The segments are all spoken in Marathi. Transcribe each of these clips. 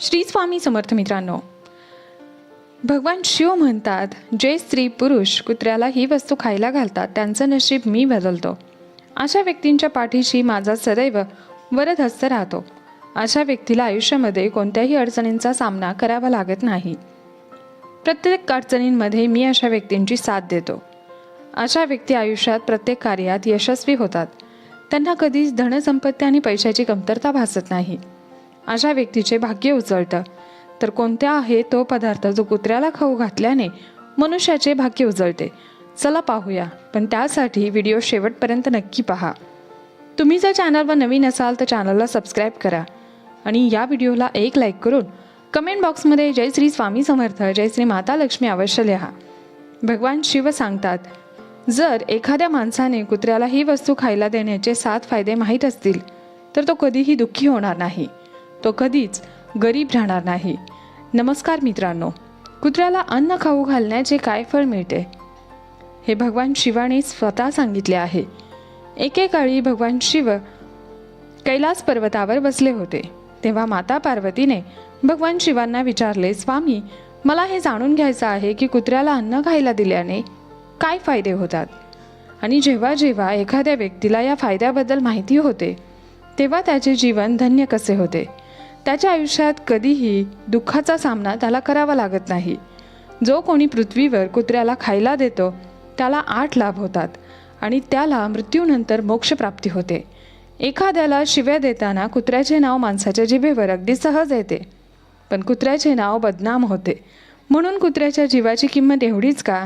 श्री स्वामी समर्थ मित्रांनो, भगवान शिव म्हणतात, जे स्त्री पुरुष कुत्र्याला ही वस्तू खायला घालतात त्यांचं नशीब मी बदलतो. अशा व्यक्तींच्या पाठीशी माझा सदैव वरदहस्त राहतो. अशा व्यक्तीला आयुष्यामध्ये कोणत्याही अडचणींचा सामना करावा लागत नाही. प्रत्येक अडचणींमध्ये मी अशा व्यक्तींची साथ देतो. अशा व्यक्ती आयुष्यात प्रत्येक कार्यात यशस्वी होतात. त्यांना कधीच धनसंपत्ती आणि पैशाची कमतरता भासत नाही. अशा व्यक्तीचे भाग्य उजळतं. तर कोणत्या आहे तो पदार्थ जो कुत्र्याला खाऊ घातल्याने मनुष्याचे भाग्य उजळते? चला पाहूया, पण त्यासाठी व्हिडिओ शेवटपर्यंत नक्की पहा. तुम्ही जर चॅनलवर नवीन असाल तर चॅनलला सबस्क्राईब करा आणि या व्हिडिओला एक लाईक करून कमेंट बॉक्समध्ये जय श्री स्वामी समर्थ, जय श्री माता लक्ष्मी अवश्य लिहा. भगवान शिव सांगतात, जर एखाद्या माणसाने कुत्र्याला ही वस्तू खायला देण्याचे 7 फायदे माहीत असतील तर तो कधीही दुःखी होणार नाही. तो कधीच गरीब राहणार नाही. नमस्कार मित्रांनो, कुत्र्याला अन्न खाऊ घालण्याचे काय फळ मिळते हे भगवान शिवाने स्वतः सांगितले आहे. एकेकाळी भगवान शिव कैलास पर्वतावर बसले होते. तेव्हा माता पार्वतीने भगवान शिवांना विचारले, स्वामी, मला हे जाणून घ्यायचं आहे की कुत्र्याला अन्न खायला दिल्याने काय फायदे होतात. आणि जेव्हा जेव्हा एखाद्या व्यक्तीला या फायद्याबद्दल माहिती होते तेव्हा त्याचे जीवन धन्य कसे होते. त्याच्या आयुष्यात कधीही दुःखाचा सामना त्याला करावा लागत नाही. जो कोणी पृथ्वीवर कुत्र्याला खायला देतो त्याला 8 लाभ होतात आणि त्याला मृत्यूनंतर मोक्षप्राप्ती होते. एखाद्याला शिव्या देताना कुत्र्याचे नाव माणसाच्या जिभेवर अगदी सहज येते, पण कुत्र्याचे नाव बदनाम होते. म्हणून कुत्र्याच्या जीवाची किंमत एवढीच का?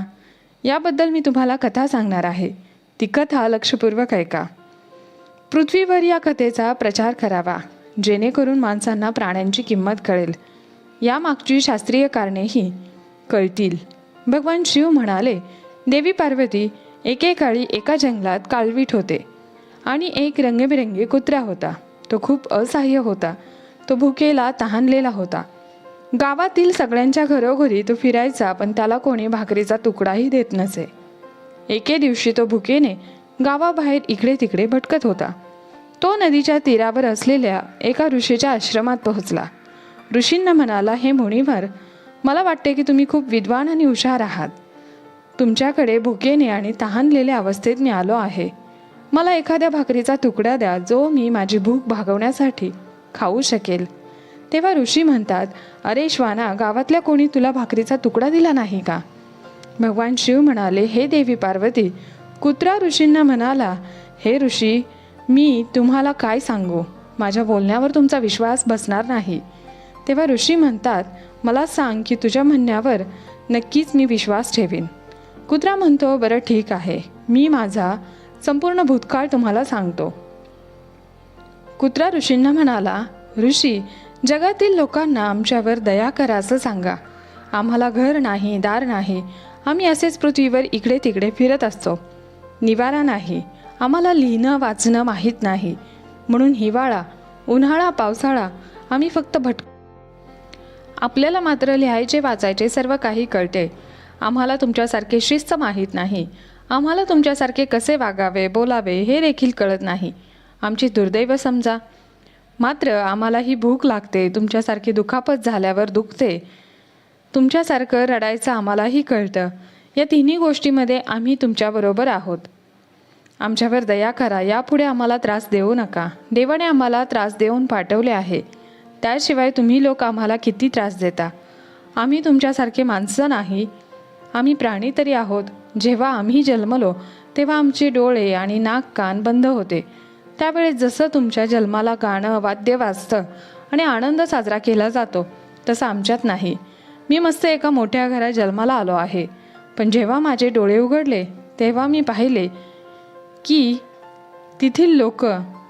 याबद्दल मी तुम्हाला कथा सांगणार आहे. ती कथा लक्षपूर्वक ऐका. पृथ्वीवर या कथेचा प्रचार करावा, जेणेकरून माणसांना प्राण्यांची किंमत कळेल. यामागची शास्त्रीय कारणेही कळतील. भगवान शिव म्हणाले, देवी पार्वती, एकेकाळी एका जंगलात काळवीट होते आणि एक रंगीबेरंगी कुत्रा होता. तो खूप असहाय्य होता. तो भुकेला तहानलेला होता. गावातील सगळ्यांच्या घरोघरी तो फिरायचा, पण त्याला कोणी भाकरीचा तुकडाही देत नसे. एके दिवशी तो भुकेने गावाबाहेर इकडे तिकडे भटकत होता. तो नदीच्या तीरावर असलेल्या एका ऋषीच्या आश्रमात पोहोचला. ऋषींना म्हणाला, हे मुनिवर, मला वाटते की तुम्ही खूप विद्वान आणि हुशार आहात. तुमच्याकडे भुकेने आणि तहानलेल्या अवस्थेत मी आलो आहे. मला एखाद्या भाकरीचा तुकडा द्या जो मी माझी भूक भागवण्यासाठी खाऊ शकेल. तेव्हा ऋषी म्हणतात, अरे श्वाना, गावातल्या कोणी तुला भाकरीचा तुकडा दिला नाही का? भगवान शिव म्हणाले, हे देवी पार्वती. कुत्रा ऋषींना म्हणाला, हे ऋषी, मी तुम्हाला काय सांगू? माझ्या बोलण्यावर तुमचा विश्वास बसणार नाही. तेव्हा ऋषी म्हणतात, मला सांग की तुझ्या म्हणण्यावर नक्कीच मी विश्वास ठेवीन. कुत्रा म्हणतो, बरं ठीक आहे, मी माझा संपूर्ण भूतकाळ तुम्हाला सांगतो. कुत्रा ऋषींना म्हणाला, ऋषी, जगातील लोकांना आमच्यावर दया करा असं सांगा. आम्हाला घर नाही, दार नाही. आम्ही असेच पृथ्वीवर इकडे तिकडे फिरत असतो. निवारा नाही. आम्हाला लिहिणं वाचणं माहीत नाही. म्हणून हिवाळा, उन्हाळा, पावसाळा आम्ही फक्त आपल्याला मात्र लिहायचे वाचायचे सर्व काही कळते. आम्हाला तुमच्यासारखे शिस्त माहीत नाही. आम्हाला तुमच्यासारखे कसे वागावे, बोलावे हे देखील कळत नाही. आमची दुर्दैव समजा. मात्र आम्हाला ही भूक लागते. तुमच्यासारखी दुखापत झाल्यावर दुखते. तुमच्यासारखं रडायचं आम्हालाही कळतं. या तिन्ही गोष्टीमध्ये आम्ही तुमच्याबरोबर आहोत. आमच्यावर दया करा. यापुढे आम्हाला त्रास देऊ नका. देवाने आम्हाला त्रास देऊन पाठवले आहे. त्याशिवाय तुम्ही लोक आम्हाला किती त्रास देता. आम्ही तुमच्यासारखे माणसं नाही. आम्ही प्राणी तरी आहोत. जेव्हा आम्ही जन्मलो तेव्हा आमचे डोळे आणि नाक कान बंद होते. त्यावेळेस जसं तुमच्या जन्माला गाणं वाद्य वाजतं आणि आनंद साजरा केला जातो तसं आमच्यात नाही. मी मस्त एका मोठ्या घरात जन्माला आलो आहे, पण जेव्हा माझे डोळे उघडले तेव्हा मी पाहिले की तेथील लोक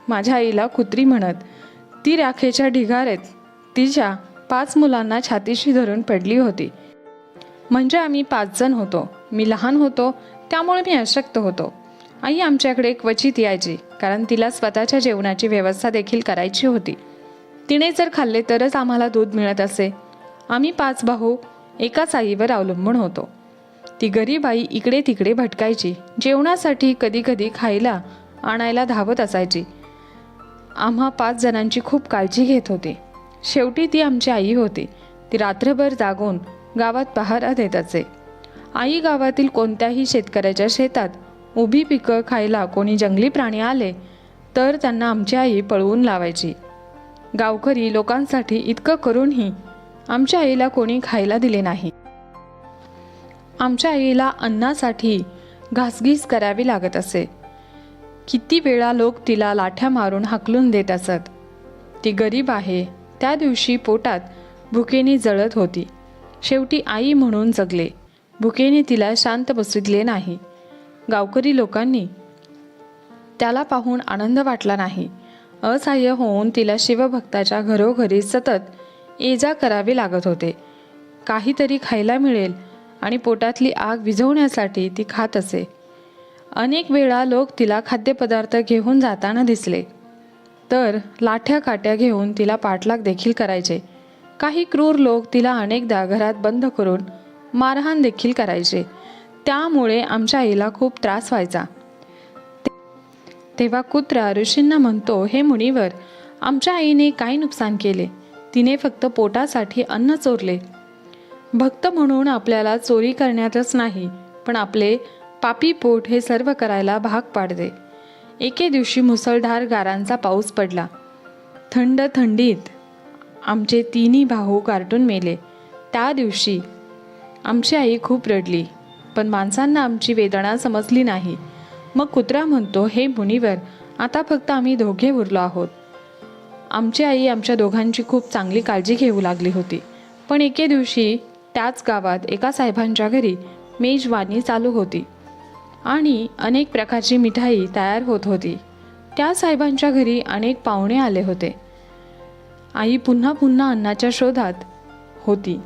माझ्या आईला कुत्री म्हणत. ती राखेच्या ढिगाऱ्यात तिच्या 5 मुलांना छातीशी धरून पडली होती. म्हणजे आम्ही 5 जण होतो. मी लहान होतो त्यामुळे मी अशक्त होतो. आई आमच्याकडे क्वचित यायची, कारण तिला स्वतःच्या जेवणाची व्यवस्था देखील करायची होती. तिने जर खाल्ले तरच आम्हाला दूध मिळत असे. आम्ही 5 भाऊ एकाच आईवर अवलंबून होतो. ती गरीब आई इकडे तिकडे भटकायची. जेवणासाठी कधी कधी खायला आणायला धावत असायची. आम्हा 5 जणांची खूप काळजी घेत होती. शेवटी ती आमची आई होती. ती रात्रभर जागून गावात पहारा देत असे. आई गावातील कोणत्याही शेतकऱ्याच्या शेतात उभी पिकं खायला कोणी जंगली प्राणी आले तर त्यांना आमची आई पळवून लावायची. गावकरी लोकांसाठी इतकं करूनही आमच्या आईला कोणी खायला दिले नाही. आमच्या आईला अन्नासाठी घासघीस करावी लागत असे. किती वेळा लोक तिला लाठ्या मारून हाकलून देत असत. ती गरीब आहे. त्या दिवशी पोटात भुकेने जळत होती. शेवटी आई म्हणून जगले. भुकेने तिला शांत बसविले नाही. गावकरी लोकांनी त्याला पाहून आनंद वाटला नाही. असहाय्य होऊन तिला शिवभक्ताच्या घरोघरी सतत ये जा करावे लागत होते. काहीतरी खायला मिळेल आणि पोटातली आग विझवण्यासाठी ती खात असे. अनेक वेळा लोक तिला खाद्यपदार्थ घेऊन जाताना दिसले तर लाठ्या काट्या घेऊन तिला पाठलाग देखील करायचे. काही क्रूर लोक तिला अनेकदा घरात बंद करून मारहाण देखील करायचे. त्यामुळे आमच्या आईला खूप त्रास व्हायचा. तेव्हा कुत्रा ऋषींना म्हणतो, हे मुनिवर, आमच्या आईने काय नुकसान केले? तिने फक्त पोटासाठी अन्न चोरले. भक्त म्हणून आपल्याला चोरी करण्यातच नाही पण आपले पापी पोट हे सर्व करायला भाग पाडते. एके दिवशी मुसळधार गारांचा पाऊस पडला. थंडीत आमचे तिन्ही भाऊ गारटून मेले. त्या दिवशी आमची आई खूप रडली पण माणसांना आमची वेदना समजली नाही. मग कुत्रा म्हणतो, हे मुनिवर, आता फक्त आम्ही दोघे उरलो आहोत. आमची आई आमच्या दोघांची खूप चांगली काळजी घेऊ लागली होती. पण एके दिवशी त्याच गावात एका साहेबांच्या घरी मेजवानी चालू होती आणि अनेक प्रकारची मिठाई तयार होत होती. त्या साहेबांच्या घरी अनेक पाहुणे आले होते. आई पुन्हा पुन्हा अन्नाच्या शोधात होती.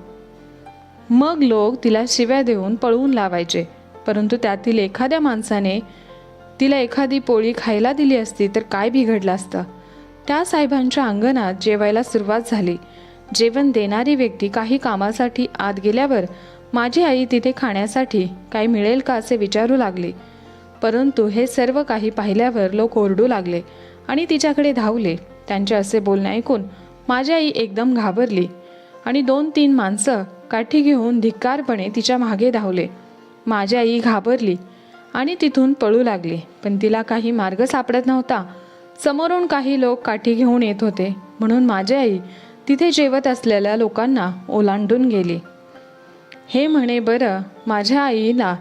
मग लोक तिला शिव्या देऊन पळवून लावायचे. परंतु त्यातील एखाद्या माणसाने तिला एखादी पोळी खायला दिली असती तर काय बिघडलं असतं. त्या साहेबांच्या अंगणात जेवायला सुरुवात झाली. जेवण देणारी व्यक्ती काही कामासाठी आत गेल्यावर माझी आई तिथे खाण्यासाठी काय मिळेल का असे विचारू लागली. परंतु हे सर्व काही पाहिल्यावर लोक ओरडू लागले आणि तिच्याकडे धावले. त्यांचे असे बोलणे ऐकून माझी आई एकदम घाबरली आणि 2-3 माणसं काठी घेऊन धिक्कारपणे तिच्या मागे धावले. माझी आई घाबरली आणि तिथून पळू लागली पण तिला काही मार्ग सापडत नव्हता. समोरून काही लोक काठी घेऊन येत होते म्हणून माझी आई तिथे जेवत असलेल्या लोकांना ओलांडून गेली. हे म्हणे बरं, माझ्या आईला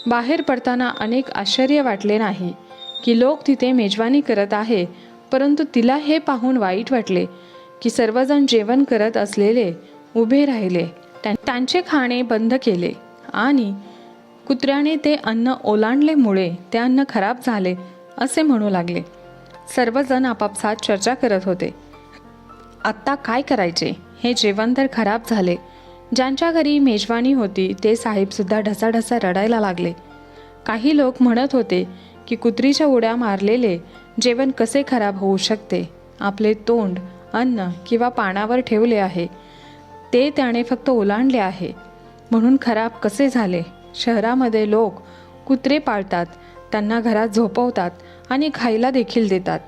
बाहेर पडताना अनेक आश्चर्य वाटले नाही की लोक तिथे मेजवानी करत आहे. परंतु तिला हे पाहून वाईट वाटले की सर्वजण जेवण करत असलेले उभे राहिले. त्यांचे खाणे बंद केले आणि कुत्र्याने ते अन्न ओलांडल्यामुळे ते अन्न खराब झाले असे म्हणू लागले. सर्वजण आपापसात चर्चा करत होते. आत्ता काय करायचे? हे जेवण तर खराब झाले. ज्यांच्या घरी मेजवानी होती ते साहेबसुद्धा ढसाढसा रडायला लागले. काही लोक म्हणत होते की कुत्रीच्या उड्या मारलेले जेवण कसे खराब होऊ शकते? आपले तोंड अन्न किंवा पानावर ठेवले आहे, ते त्याने फक्त ओलांडले आहे म्हणून खराब कसे झाले? शहरामध्ये लोक कुत्रे पाळतात, त्यांना घरात झोपवतात आणि खायला देखील देतात.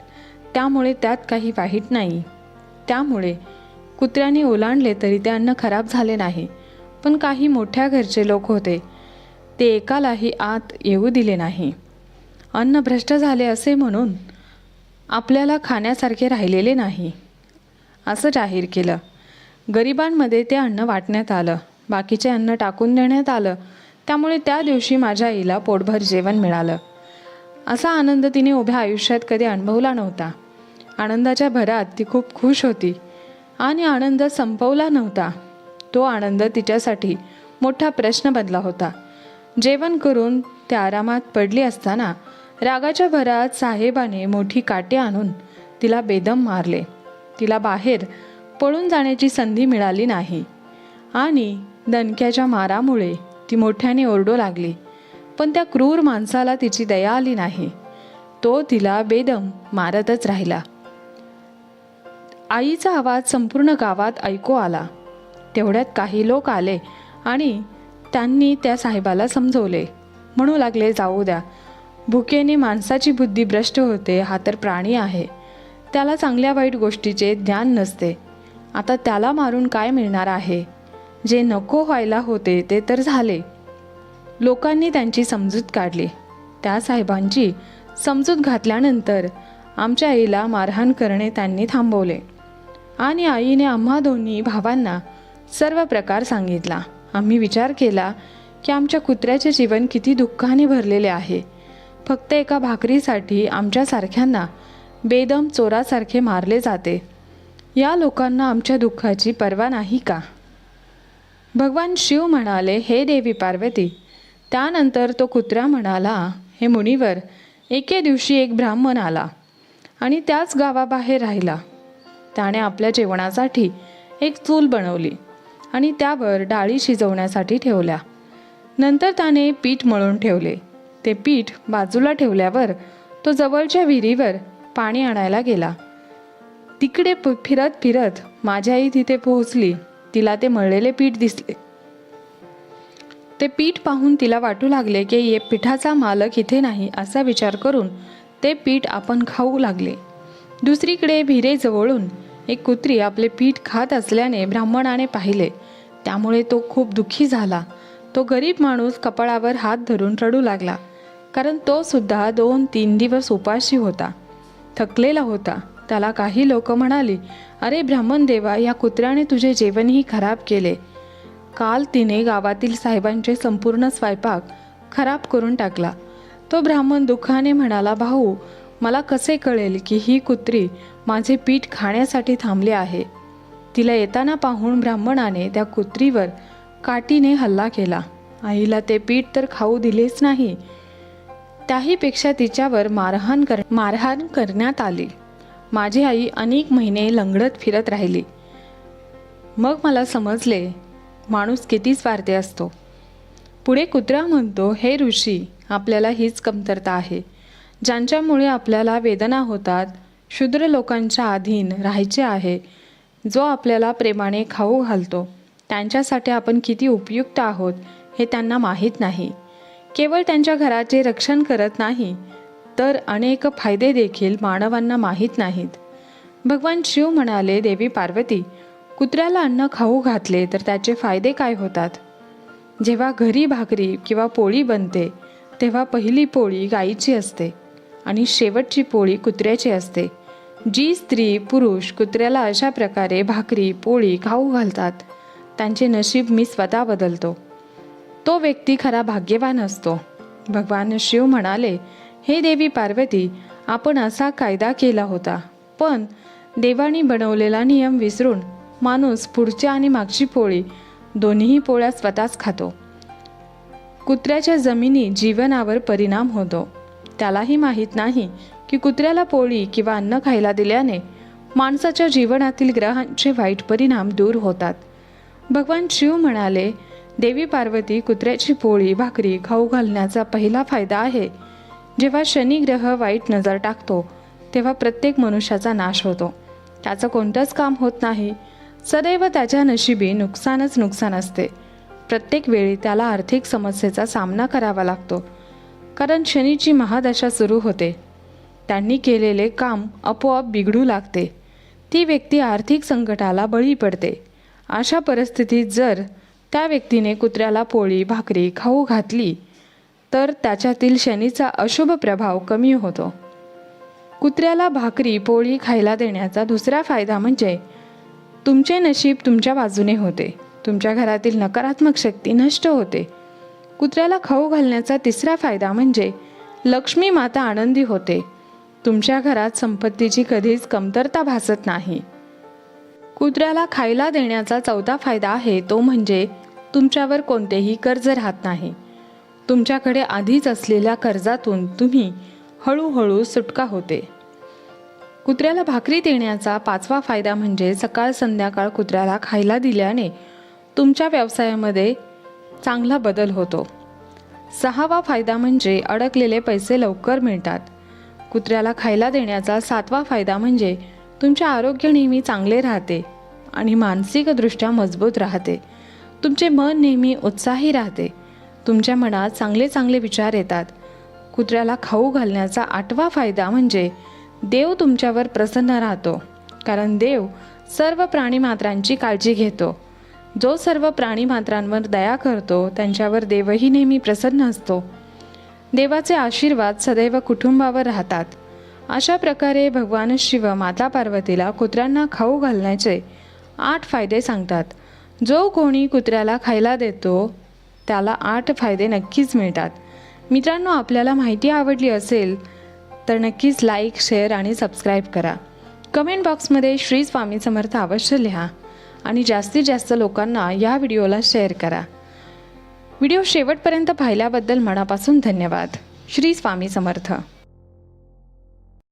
त्यामुळे त्यात काही वाईट नाही. त्यामुळे कुत्र्याने ओलांडले तरी ते अन्न खराब झाले नाही. पण काही मोठ्या घरचे लोक होते, ते एकालाही आत येऊ दिले नाही. अन्न भ्रष्ट झाले असे म्हणून आपल्याला खाण्यासारखे राहिलेले नाही असं जाहीर केलं. गरिबांमध्ये ते अन्न वाटण्यात आलं. बाकीचे अन्न टाकून देण्यात आलं. त्यामुळे त्या दिवशी माझ्या आईला पोटभर जेवण मिळालं. असा आनंद तिने उभ्या आयुष्यात कधी अनुभवला नव्हता. आनंदाच्या भरात ती खूप खुश होती आणि आनंद संपवला नव्हता. तो आनंद तिच्यासाठी मोठा प्रश्न बनला होता. जेवण करून ते आरामात पडली असताना रागाच्या भरात साहेबाने मोठी काठी आणून तिला बेदम मारले. तिला बाहेर पळून जाण्याची संधी मिळाली नाही आणि दणक्याच्या मारामुळे ती मोठ्याने ओरडू लागली. पण त्या क्रूर माणसाला तिची दया आली नाही. तो तिला बेदम मारतच राहिला. आईचा आवाज संपूर्ण गावात ऐकू आला. तेवढ्यात काही लोक आले आणि त्यांनी त्या साहेबाला समजवले. म्हणू लागले, जाऊ द्या, भुकेने माणसाची बुद्धी भ्रष्ट होते. हा तर प्राणी आहे, त्याला चांगल्या वाईट गोष्टीचे ज्ञान नसते. आता त्याला मारून काय मिळणार आहे? जे नको व्हायला होते ते तर झाले. लोकांनी त्यांची समजूत काढली. त्या साहेबांची समजूत घातल्यानंतर आमच्या आईला मारहाण करणे त्यांनी थांबवले आणि आईने आम्हा दोन्ही भावांना सर्व प्रकार सांगितला. आम्ही विचार केला की आमच्या कुत्र्याचे जीवन किती दुःखाने भरलेले आहे. फक्त एका भाकरीसाठी आमच्यासारख्यांना बेदम चोरासारखे मारले जाते. या लोकांना आमच्या दुःखाची पर्वा नाही का? भगवान शिव म्हणाले, हे देवी पार्वती. त्यानंतर तो कुत्रा म्हणाला, हे मुनिवर, एके दिवशी एक ब्राह्मण आला आणि त्याच गावाबाहेर राहिला. त्याने आपल्या जेवणासाठी एक चूल बनवली आणि त्यावर डाळी शिजवण्यासाठी ठेवल्या. नंतर त्याने पीठ मळून ठेवले. ते पीठ बाजूला ठेवल्यावर तो जवळच्या विहिरीवर पाणी आणायला गेला. तिकडे फिरत फिरत माझी आई तिथे पोहोचली. तिला ते मळलेले पीठ दिसले. ते पीठ पाहून तिला वाटू लागले की ये पिठाचा मालक इथे नाही असा विचार करून ते पीठ आपण खाऊ लागले. दुसरीकडे विहिरेजवळून एक कुत्री आपले पीठ खात असल्याने ब्राह्मणाने पाहिले. त्यामुळे तो खूप दुःखी झाला. तो गरीब माणूस कपाळावर हात धरून रडू लागला, कारण तो सुद्धा 2-3 दिवस उपाशी होता, थकलेला होता. त्याला काही लोक म्हणाली, अरे ब्राह्मण देवा, या कुत्र्याने तुझे जेवणही खराब केले. काल तिने गावातील साहेबांचे संपूर्ण स्वयंपाक खराब करून टाकला. तो ब्राह्मण दुःखाने म्हणाला, भाऊ, मला कसे कळेल की ही कुत्री माझे पीठ खाण्यासाठी थांबली आहे? तिला येताना पाहून ब्राह्मणाने त्या कुत्रीवर काठीने हल्ला केला. आईला ते पीठ तर खाऊ दिलेच नाही, त्याहीपेक्षा तिच्यावर मारहाण करण्यात आली. माझी आई अनेक महिने लंगडत फिरत राहिली. मग मला समजले माणूस किती स्वार्थी असतो. पुढे कुत्रा म्हणतो, हे ऋषी, आपल्याला हीच कमतरता आहे, ज्यांच्यामुळे आपल्याला वेदना होतात. शूद्र लोकांच्या अधीन राहायचे आहे. जो आपल्याला प्रेमाने खाऊ घालतो, त्यांच्यासाठी आपण किती उपयुक्त आहोत हे त्यांना माहीत नाही. केवळ त्यांच्या घराचे रक्षण करत नाही, तर अनेक फायदे देखील मानवांना माहीत नाहीत. भगवान शिव म्हणाले, देवी पार्वती, कुत्र्याला अन्न खाऊ घातले तर त्याचे फायदे काय होतात? जेव्हा घरी भाकरी किंवा पोळी बनते, तेव्हा पहिली पोळी गाईची असते आणि शेवटची पोळी कुत्र्याची असते. जी स्त्री पुरुष कुत्र्याला अशा प्रकारे भाकरी पोळी खाऊ घालतात, त्यांचे नशीब मी स्वतः बदलतो. तो व्यक्ती खरा भाग्यवान असतो. भगवान शिव म्हणाले, हे देवी पार्वती, आपण असा कायदा केला होता, पण देवाने बनवलेला नियम विसरून माणूस पुढची आणि मागची पोळी दोन्ही पोळ्या स्वतःच खातो. कुत्र्याच्या जमिनी जीवनावर परिणाम होतो. त्यालाही माहीत नाही की कुत्र्याला पोळी किंवा अन्न खायला दिल्याने माणसाच्या जीवनातील ग्रहांचे वाईट परिणाम दूर होतात. भगवान शिव म्हणाले, देवी पार्वती, कुत्र्याची पोळी भाकरी खाऊ घालण्याचा पहिला फायदा आहे. जेव्हा शनी ग्रह वाईट नजर टाकतो, तेव्हा प्रत्येक मनुष्याचा नाश होतो. त्याचं कोणतंच काम होत नाही. सदैव त्याच्या नशिबी नुकसानच नुकसान असते. प्रत्येक वेळी त्याला आर्थिक समस्येचा सामना करावा लागतो, कारण शनीची महादशा सुरू होते. त्यांनी केलेले काम आपोआप बिघडू लागते. ती व्यक्ती आर्थिक संकटाला बळी पडते. अशा परिस्थितीत जर त्या व्यक्तीने कुत्र्याला पोळी भाकरी खाऊ घातली तर त्याच्यातील शनीचा अशुभ प्रभाव कमी होतो. कुत्र्याला भाकरी पोळी खायला देण्याचा दुसरा फायदा म्हणजे तुमचे नशीब तुमच्या बाजूने होते. तुमच्या घरातील नकारात्मक शक्ती नष्ट होते. कुत्र्याला खाऊ घालण्याचा तिसरा फायदा म्हणजे लक्ष्मी माता आनंदी होते. तुमच्या घरात संपत्तीची कधीच कमतरता भासत नाही. कुत्र्याला खायला देण्याचा चौथा फायदा आहे तो म्हणजे तुमच्यावर कोणतेही कर्ज राहत नाही. तुमच्याकडे आधीच असलेल्या कर्जातून तुम्ही हळूहळू सुटका होते. कुत्र्याला भाकरी देण्याचा पाचवा फायदा म्हणजे सकाळ संध्याकाळ कुत्र्याला खायला दिल्याने तुमच्या व्यवसायामध्ये चांगला बदल होतो. सहावा फायदा म्हणजे अडकलेले पैसे लवकर मिळतात. कुत्र्याला खायला देण्याचा सातवा फायदा म्हणजे तुमचे आरोग्य नेहमी चांगले राहते आणि मानसिकदृष्ट्या मजबूत राहते. तुमचे मन नेहमी उत्साही राहते. तुमच्या मनात चांगले चांगले विचार येतात. कुत्र्याला खाऊ घालण्याचा आठवा फायदा म्हणजे देव तुमच्यावर प्रसन्न राहतो, कारण देव सर्व प्राणीमात्रांची काळजी घेतो. जो सर्व प्राणीमात्रांवर दया करतो त्यांच्यावर देवही नेहमी प्रसन्न असतो. देवाचे आशीर्वाद सदैव कुटुंबावर राहतात. अशा प्रकारे भगवान शिव माता पार्वतीला कुत्र्यांना खाऊ घालण्याचे 8 फायदे सांगतात. जो कोणी कुत्र्याला खायला देतो त्याला 8 फायदे नक्कीच मिळतात. मित्रांनो, आपल्याला माहिती आवडली असेल तर नक्कीच लाईक, शेअर आणि सबस्क्राईब करा. कमेंट बॉक्समध्ये श्री स्वामी समर्थ अवश्य लिहा आणि जास्तीत जास्त लोकांना या व्हिडिओला शेअर करा. व्हिडिओ शेवटपर्यंत पाहिल्याबद्दल मनापासून धन्यवाद. श्री स्वामी समर्थ.